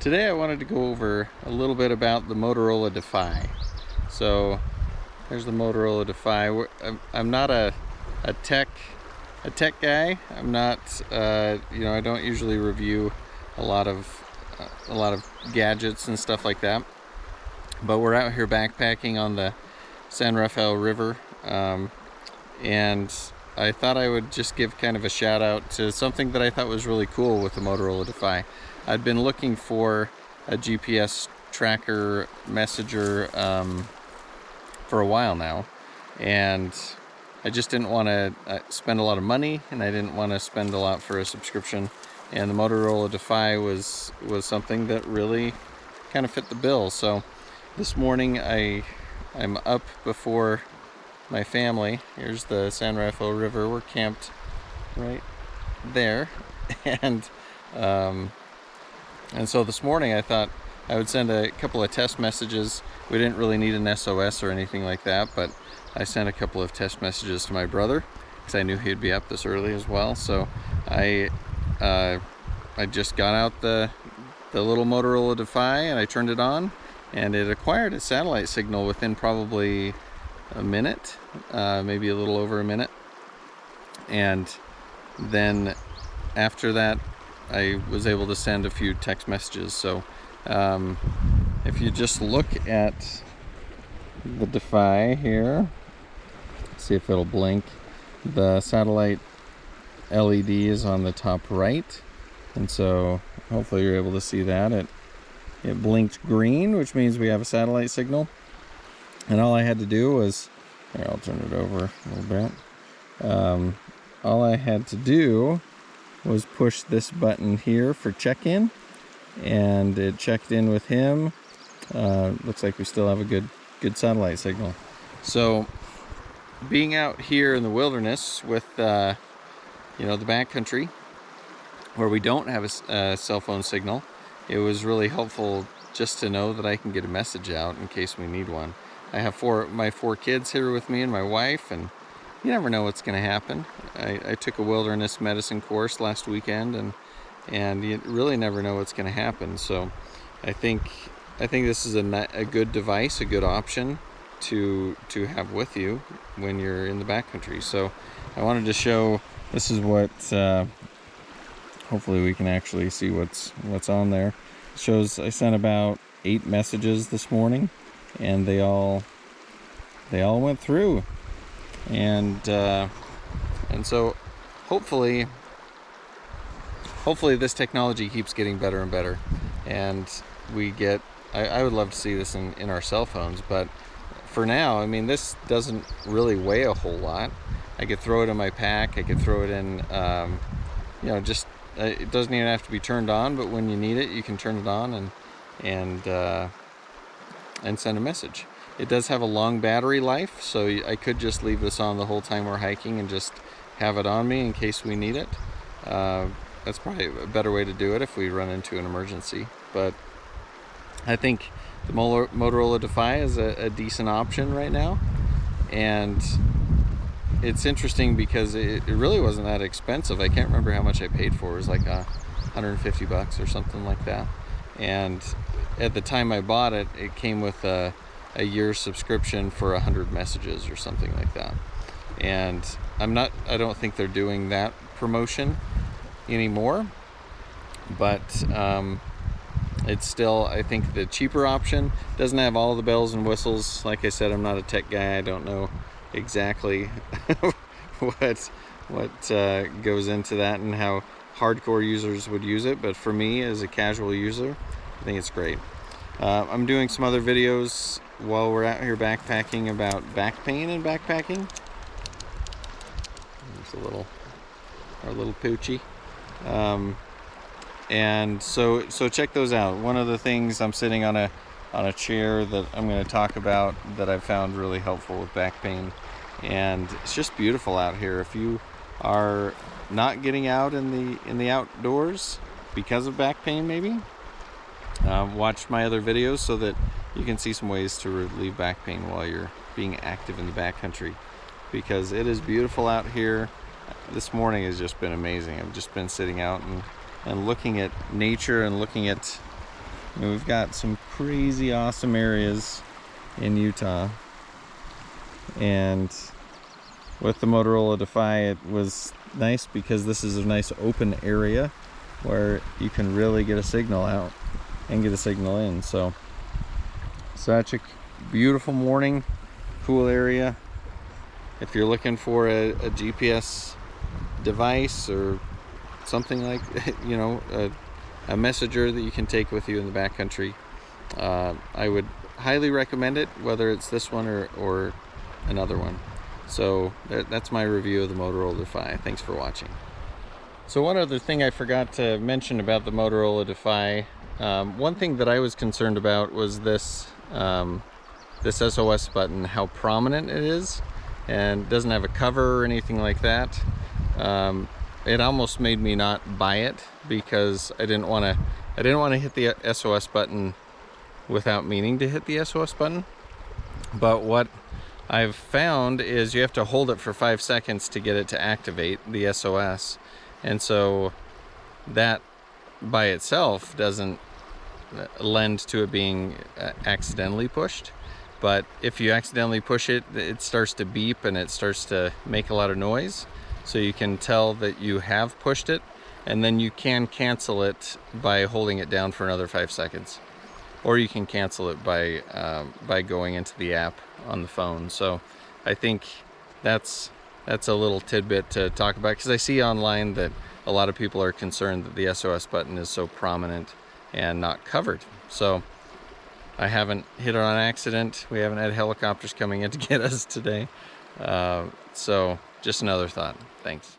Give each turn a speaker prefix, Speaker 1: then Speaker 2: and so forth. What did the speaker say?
Speaker 1: Today I wanted to go over a little bit about the Motorola Defy. So there's the Motorola Defy. I'm not a tech guy. I'm not I don't usually review a lot of gadgets and stuff like that. But we're out here backpacking on the San Rafael River, and I thought I would just give kind of a shout out to something that I thought was really cool with the Motorola Defy. I'd been looking for a GPS tracker messenger for a while now, and I just didn't want to spend a lot of money, and I didn't want to spend a lot for a subscription, and the Motorola Defy was something that really kind of fit the bill. So this morning I'm up before my family. Here's the San Rafael River. We're camped right there, and so this morning I thought I would send a couple of test messages. We didn't really need an SOS or anything like that, but I sent a couple of test messages to my brother because I knew he'd be up this early as well. So I just got out the little Motorola Defy and I turned it on, and it acquired a satellite signal within probably a minute, maybe a little over a minute. And then after that I was able to send a few text messages. So if you just look at the Defy here, see if it'll blink. The satellite LED is on the top right, and so hopefully you're able to see that. It blinked green, which means we have a satellite signal. And all I had to do was, here, I'll turn it over a little bit. All I had to do was push this button here for check-in, and it checked in with him. Looks like we still have a good satellite signal. So being out here in the wilderness with the backcountry where we don't have a cell phone signal, it was really helpful just to know that I can get a message out in case we need one. I have my four kids here with me and my wife, and you never know what's going to happen. I took a wilderness medicine course last weekend, and you really never know what's going to happen. So I think this is a good device, a good option to have with you when you're in the backcountry. So I wanted to show, this is what hopefully we can actually see what's on there. It shows I sent about 8 messages this morning, and they all went through. And so hopefully this technology keeps getting better and better, and I would love to see this in our cell phones. But for now, I mean, this doesn't really weigh a whole lot. I could throw it in my pack. I could throw it in, it doesn't even have to be turned on, but when you need it, you can turn it on and send a message. It does have a long battery life, so I could just leave this on the whole time we're hiking and just have it on me in case we need it. That's probably a better way to do it if we run into an emergency. But I think the Motorola Defy is a decent option right now, and it's interesting because it really wasn't that expensive. I can't remember how much I paid for. It was like $150 or something like that. And at the time I bought it, it came with a year's subscription for 100 messages or something like that. And I don't think they're doing that promotion anymore, but it's still, I think, the cheaper option. Doesn't have all the bells and whistles. Like I said, I'm not a tech guy. I don't know exactly what goes into that and how hardcore users would use it, but for me as a casual user, I think it's great. I'm doing some other videos while we're out here backpacking about back pain and backpacking. There's our little poochie. And so check those out. One of the things, I'm sitting on a chair that I'm going to talk about that I've found really helpful with back pain, and it's just beautiful out here. If you are not getting out in the outdoors because of back pain, maybe watch my other videos so that you can see some ways to relieve back pain while you're being active in the backcountry, because it is beautiful out here. This morning has just been amazing. I've just been sitting out and looking at nature and looking at And we've got some crazy awesome areas in Utah, and with the Motorola Defy it was nice because this is a nice open area where you can really get a signal out and get a signal in. So such a beautiful morning, cool area. If you're looking for a GPS device or something like, you know, a messenger that you can take with you in the backcountry, I would highly recommend it, whether it's this one or another one. So that's my review of the Motorola Defy. Thanks for watching. So one other thing I forgot to mention about the Motorola Defy, one thing that I was concerned about was this this SOS button, how prominent it is, and it doesn't have a cover or anything like that. It almost made me not buy it because I didn't want to hit the SOS button without meaning to hit the SOS button. But what I've found is you have to hold it for 5 seconds to get it to activate the SOS, and so that by itself doesn't lend to it being accidentally pushed. But if you accidentally push it, it starts to beep and it starts to make a lot of noise, so you can tell that you have pushed it, and then you can cancel it by holding it down for another 5 seconds, or you can cancel it by going into the app on the phone. So I think that's a little tidbit to talk about, because I see online that a lot of people are concerned that the SOS button is so prominent and not covered. So I haven't hit it on accident. We haven't had helicopters coming in to get us today. So just another thought. Thanks.